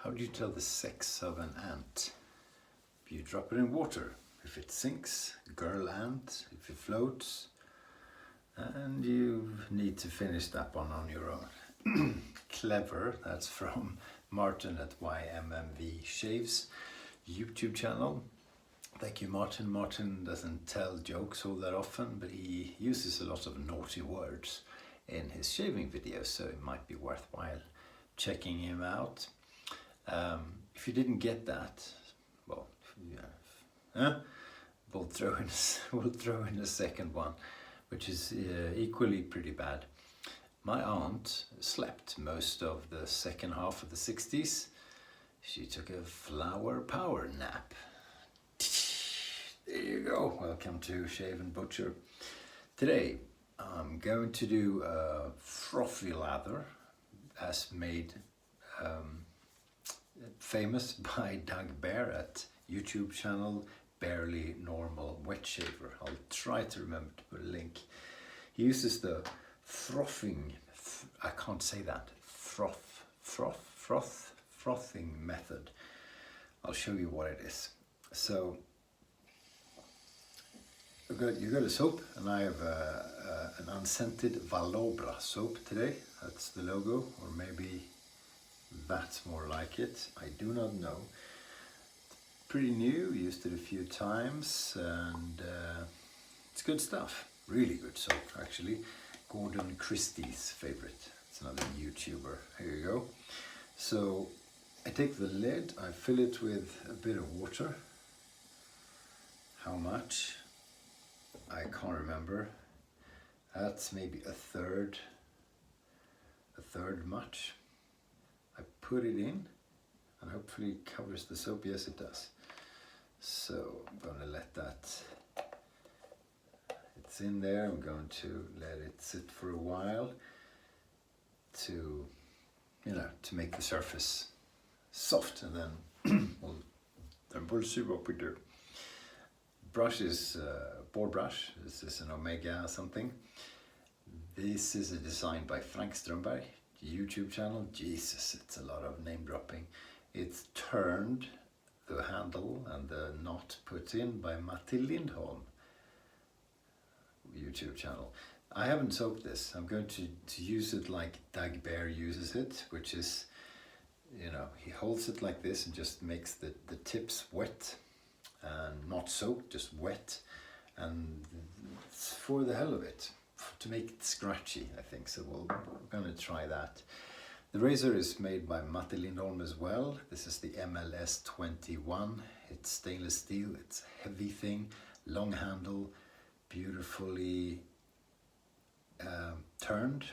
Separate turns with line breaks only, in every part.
How do you tell the sex of an ant? If you drop it in water, if it sinks, girl ant, if it floats, and you need to finish that one on your own. Clever, that's from Martin at YMMV Shaves YouTube channel. Thank you, Martin. Martin doesn't tell jokes all that often, but he uses a lot of naughty words in his shaving videos, so it might be worthwhile checking him out. If you didn't get that, well, yeah, we'll throw in a second one, which is equally pretty bad. My aunt slept most of the second half of the 60s. She took a flower power nap. There you go. Welcome to Shave&Butcher. Today I'm going to do a frothy lather as made famous by Doug Bear at YouTube channel Barely Normal Wet Shaver. I'll try to remember to put a link. He uses the frothing, I can't say that, frothing method. I'll show you what it is. So you got a soap, and I have an unscented Valobra soap today. That's the logo, or maybe that's more like it. I do not know. Pretty new, used it a few times, and it's good stuff. Really good soap, actually. Gordon Christie's favorite. It's another YouTuber. Here you go. So I take the lid, I fill it with a bit of water. How much? I can't remember. That's maybe a third much. I put it in, and hopefully it covers the soap. Yes, it does. So I'm going to let that, it's in there. I'm going to let it sit for a while to, to make the surface soft, and then we'll see what we do. Brush is board brush. This is an Omega something. This is a design by Frank Strömberg, YouTube channel. Jesus, it's a lot of name dropping. It's turned, the handle and the knot put in, by Matti Lindholm, YouTube channel. I haven't soaked this. I'm going to use it like Doug Bear uses it, which is, he holds it like this and just makes the tips wet, and not soaked, just wet, and it's for the hell of it, to make it scratchy, I think. So we're going to try that. The razor is made by Matti Lindholm as well. This is the MLS 21. It's stainless steel. It's a heavy thing, long handle, beautifully turned.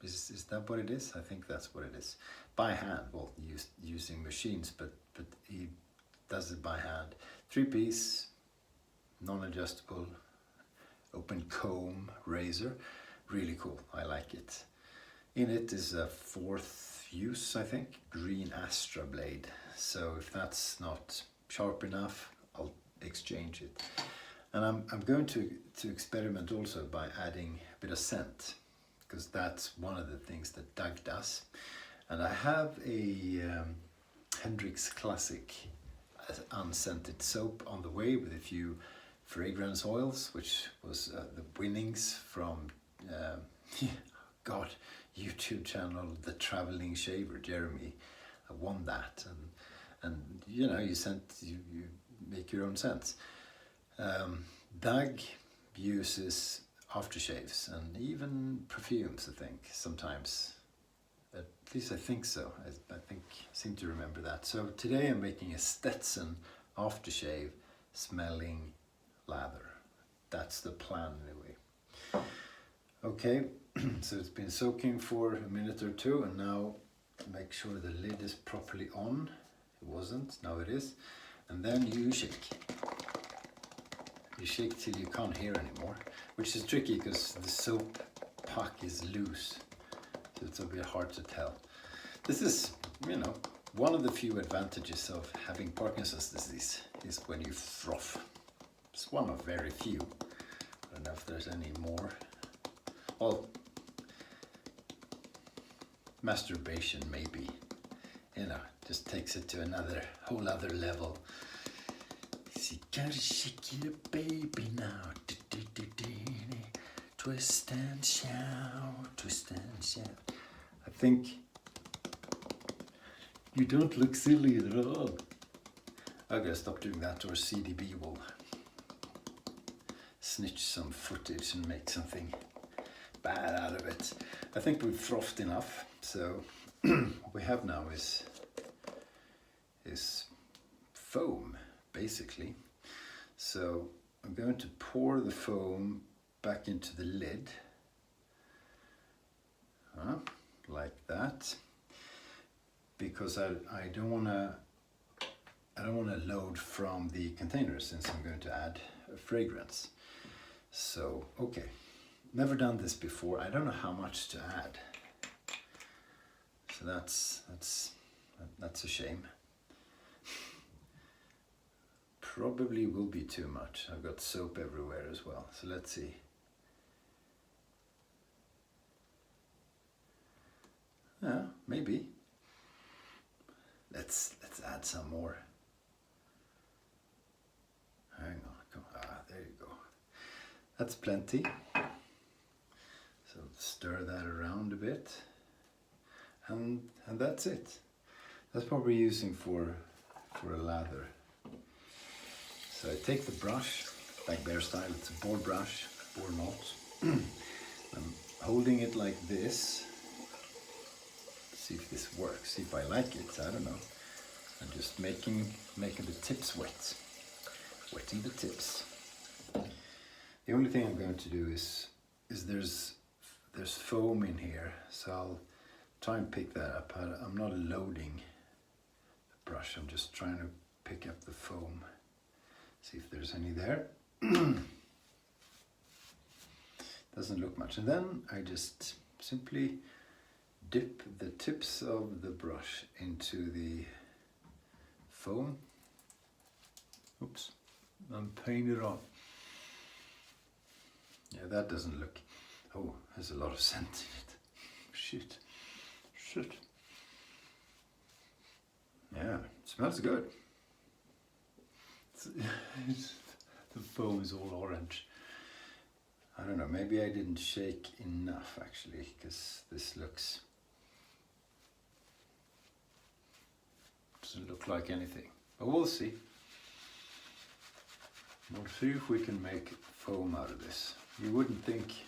Is that what it is? I think that's what it is. By hand, well, using machines, but he does it by hand. 3-piece, non-adjustable, open comb razor. Really cool. I like it. In it is a 4th use, I think, green Astra blade. So if that's not sharp enough, I'll exchange it. And I'm going to experiment also by adding a bit of scent, because that's one of the things that Doug does. And I have a Hendrix Classic unscented soap on the way with a few fragrance oils, which was the winnings from YouTube channel The Traveling Shaver. Jeremy won that, and you make your own scents. Doug uses aftershaves and even perfumes, I think, sometimes. At least I think so. I seem to remember that. So today I'm making a Stetson aftershave smelling lather. That's the plan anyway. Okay, so it's been soaking for a minute or two, and now make sure the lid is properly on. It wasn't, now it is. And then you shake. You shake till you can't hear anymore, which is tricky because the soap puck is loose. So it's a bit hard to tell. This is, one of the few advantages of having Parkinson's disease is when you froth. It's one of very few. I don't know if there's any more. Well, masturbation maybe. just takes it to another whole other level. So you gotta shake your baby now. Twist and shout, twist and shout. I think you don't look silly at all. I gotta stop doing that, or CDB will snitch some footage and make something bad out of it. I think we've frothed enough, so what we have now is foam, basically. So I'm going to pour the foam back into the lid, like that, because I don't want to load from the container since I'm going to add a fragrance. So okay, never done this before. I don't know how much to add, so that's a shame. Probably will be too much. I've got soap everywhere as well, so let's see. Yeah, maybe. Let's add some more. Hang on, come on. There you go. That's plenty. So stir that around a bit, and that's it. That's what we're using for a lather. So I take the brush, like Bear style. It's a board brush, board knot. I'm holding it like this. See if this works, see if I like it, I don't know. I'm just making the tips wet. Wetting the tips. The only thing I'm going to do is there's foam in here, so I'll try and pick that up. I'm not loading the brush, I'm just trying to pick up the foam. See if there's any there. Doesn't look much. And then I just simply dip the tips of the brush into the foam. Oops, I'm paying it on. Yeah, that doesn't look, oh, there's a lot of scent in it. Shit. Yeah, it smells good. The foam is all orange. I don't know, maybe I didn't shake enough actually, because this doesn't look like anything. But we'll see. We'll see if we can make foam out of this. You wouldn't think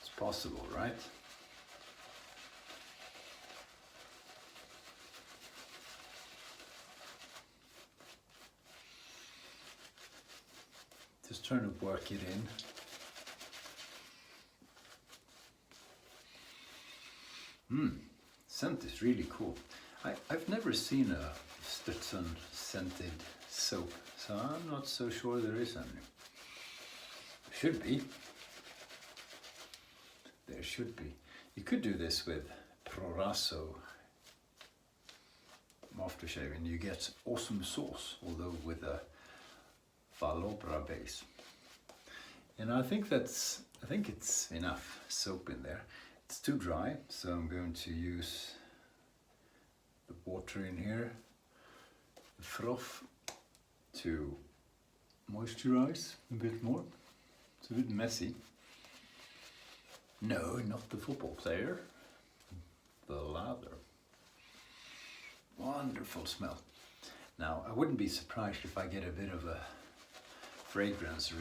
it's possible, right? Just trying to work it in. Scent is really cool. I've never seen a Stetson scented soap, so I'm not so sure there is any. Should be. There should be. You could do this with Proraso aftershave and you get awesome sauce, although with a Valobra base. And I think it's enough soap in there. It's too dry, so I'm going to use the water in here, the froth, to moisturize a bit more. It's a bit messy. No, not the football player, the lather. Wonderful smell. Now, I wouldn't be surprised if I get a bit of a fragrance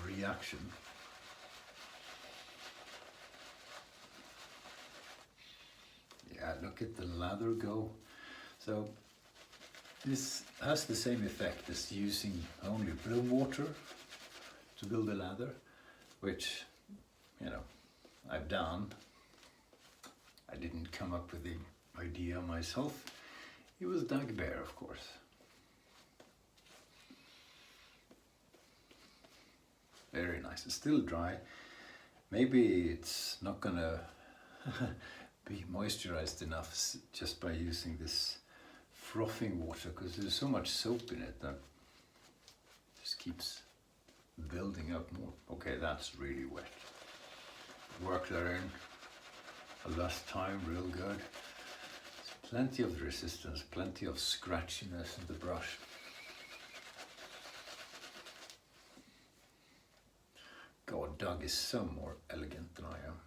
reaction. Yeah, look at the lather go. So this has the same effect as using only bloom water to build a lather, which, you know, I've done. I didn't come up with the idea myself. It was Doug Bear, of course. Very nice. It's still dry. Maybe it's not gonna be moisturized enough just by using this frothing water, because there's so much soap in it that just keeps building up more. Okay, that's really wet. Work that in a last time real good. Plenty of resistance, plenty of scratchiness in the brush. God, Doug is so more elegant than I am.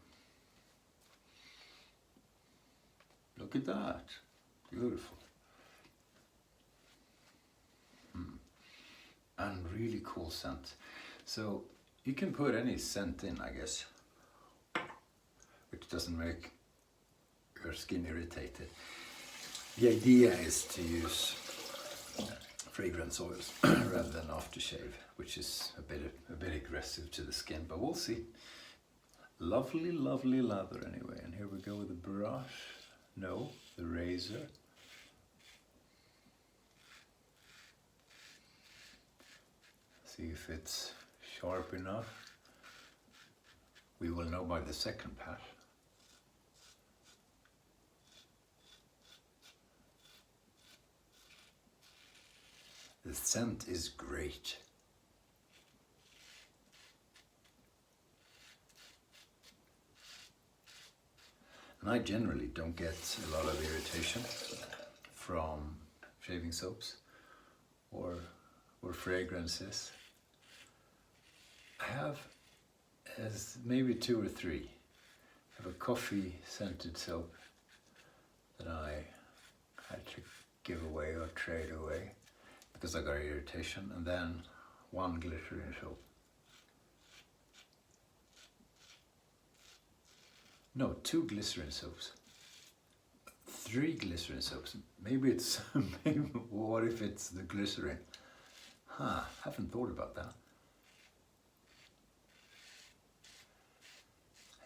Look at that, beautiful. And really cool scent. So you can put any scent in, I guess, which doesn't make your skin irritated. The idea is to use fragrance oils rather than aftershave, which is a bit aggressive to the skin, but we'll see. Lovely, lovely lather anyway. And here we go with the brush. No, the razor. See if it's sharp enough. We will know by the second pass. The scent is great. And I generally don't get a lot of irritation from shaving soaps or fragrances. I have maybe 2 or 3. I have a coffee scented soap that I had to give away or trade away because I got irritation, and then 1 glycerin soap. No, 2 glycerin soaps. 3 glycerin soaps. Maybe it's, what if it's the glycerin? Haven't thought about that.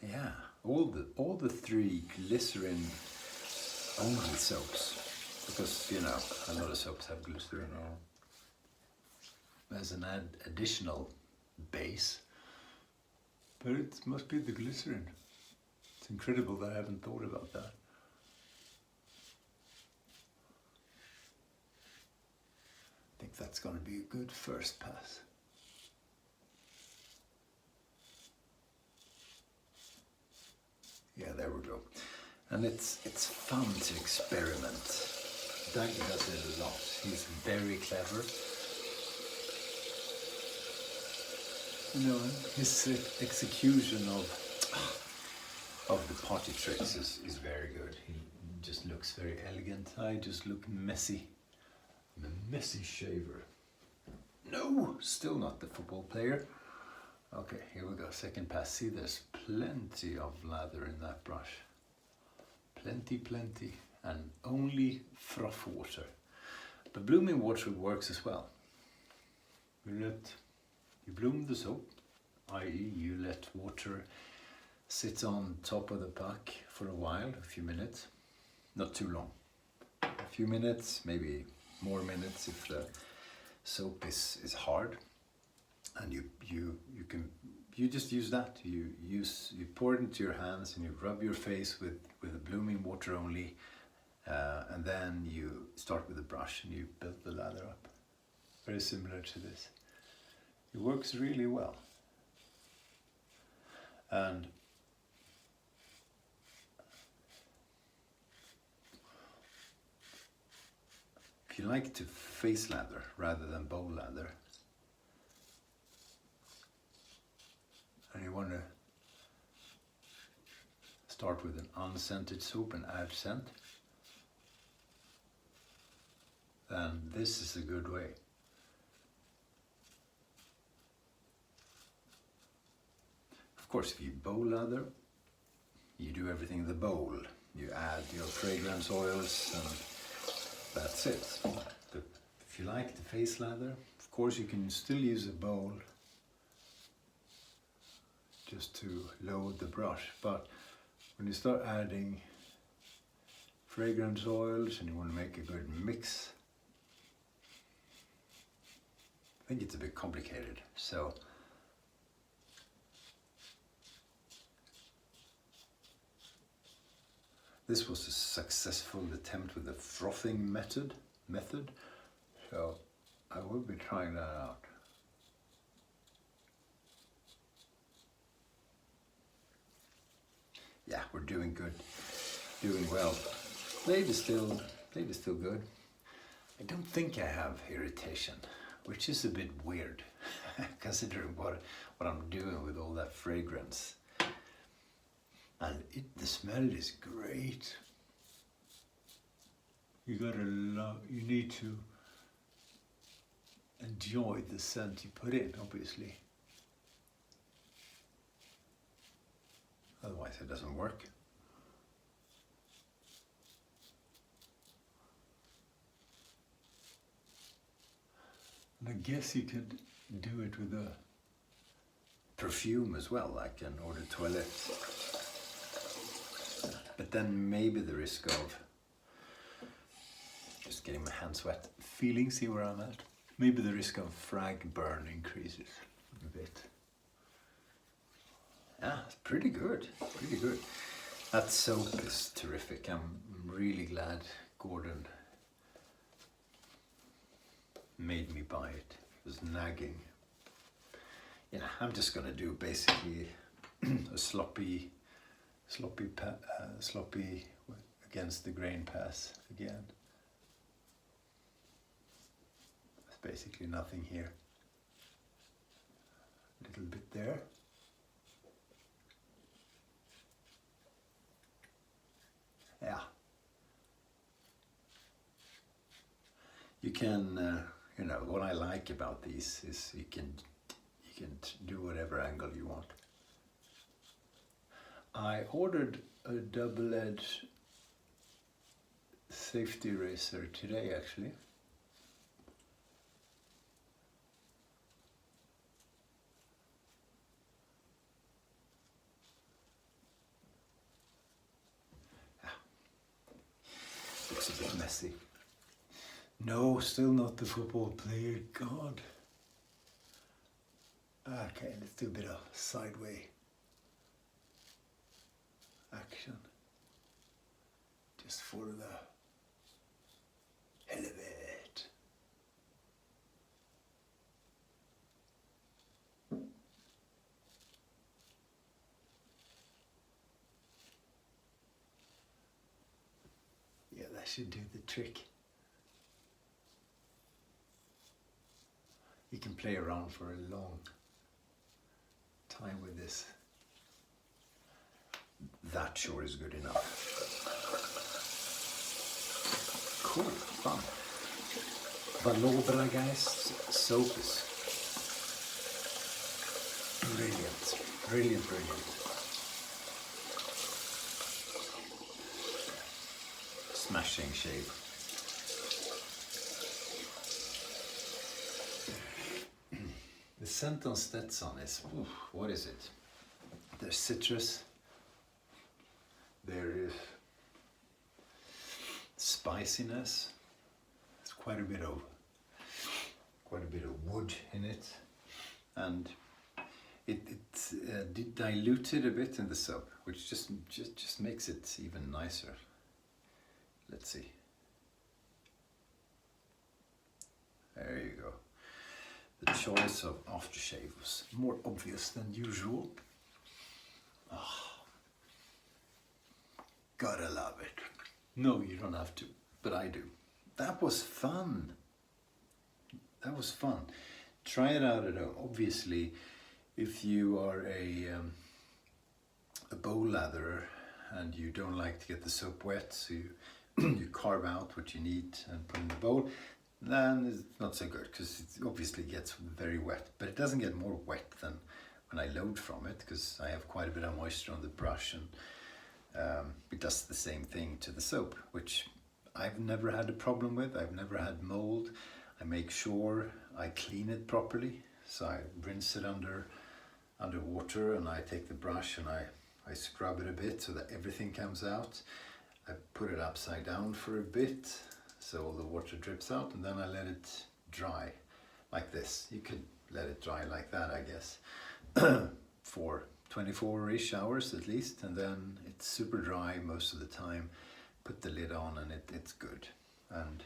Yeah, all the 3 glycerin only soaps, because you know a lot of soaps have glycerin as an additional base, but it must be the glycerin. It's incredible that I haven't thought about that. I think that's going to be a good first pass. Yeah, there we go. And it's fun to experiment. Doug does it a lot. He's very clever. You know, his execution of the party tricks is very good. He just looks very elegant. I just look messy. I'm a messy shaver. No, still not the football player. Okay, here we go, second pass. See, there's plenty of lather in that brush. Plenty, and only froth water. But blooming water works as well. You bloom the soap, i.e. you let water sit on top of the pack for a while, a few minutes, not too long. A few minutes, maybe more minutes if the soap is hard. And you just use that. You pour it into your hands and you rub your face with the blooming water only, and then you start with the brush and you build the lather up. Very similar to this. It works really well. And if you like to face lather rather than bowl lather, and you want to start with an unscented soap and add scent, then this is a good way. Of course, if you bowl lather, you do everything in the bowl. You add your fragrance oils and that's it. But if you like the face lather, of course you can still use a bowl just to load the brush, but when you start adding fragrance oils and you want to make a good mix, I think it's a bit complicated. So this was a successful attempt with the frothing method, so I will be trying that out. Yeah, we're doing good, doing well. Blade is still good. I don't think I have irritation, which is a bit weird considering what I'm doing with all that fragrance. And the smell is great. You need to enjoy the scent you put in, obviously. Otherwise it doesn't work. And I guess you could do it with a perfume as well, like an eau de toilette. But then maybe the risk of just getting my hands wet. See where I'm at? Maybe the risk of frag burn increases a bit. Yeah, it's pretty good, pretty good. That soap is terrific. I'm really glad Gordon made me buy it. It was nagging. You know, I'm just gonna do basically a sloppy against the grain pass again. There's basically nothing here. A little bit there. Yeah. You can, you know, what I like about these is you can do whatever angle you want. I ordered a double-edged safety razor today, actually. Looks a bit messy. No, still not the football player, God. Okay, let's do a bit of sideway action. Just for the hell of it. Yeah, that should do the trick. You can play around for a long time with this. That sure is good enough. Cool, fun. Valobra, guys, soap is brilliant, brilliant, brilliant. Smashing shave. The scent on Stetson is, what is it? There's citrus. There is spiciness. There's quite a bit of wood in it, and it diluted a bit in the soap, which just makes it even nicer. Let's see. There you go. The choice of aftershave was more obvious than usual. Oh, gotta love it. No, you don't have to, but I do. That was fun. That was fun. Try it out at home. Obviously, if you are a bowl latherer and you don't like to get the soap wet, so you carve out what you need and put in the bowl, then it's not so good because it obviously gets very wet, but it doesn't get more wet than when I load from it because I have quite a bit of moisture on the brush, and it does the same thing to the soap, which I've never had a problem with. I've never had mold. I make sure I clean it properly, so I rinse it under water, and I take the brush and I scrub it a bit so that everything comes out. I put it upside down for a bit so all the water drips out, and then I let it dry like this. You could let it dry like that, I guess, for 24-ish hours at least, and then it's super dry most of the time. Put the lid on and it's good. And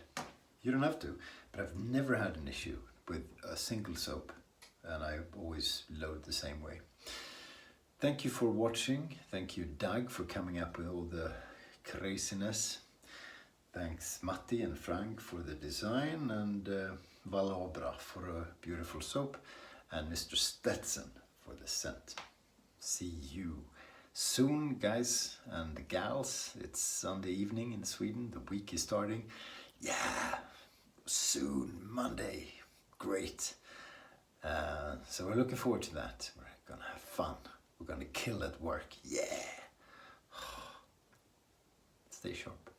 you don't have to, but I've never had an issue with a single soap, and I always load the same way. Thank you for watching. Thank you, Doug, for coming up with all the craziness. Thanks Matti and Frank for the design, and Valabra for a beautiful soap, and Mr. Stetson for the scent. See you soon, guys and gals. It's Sunday evening in Sweden. The week is starting. Yeah, soon, Monday. Great. So we're looking forward to that. We're gonna have fun. We're gonna kill at work. Yeah. Stay sharp.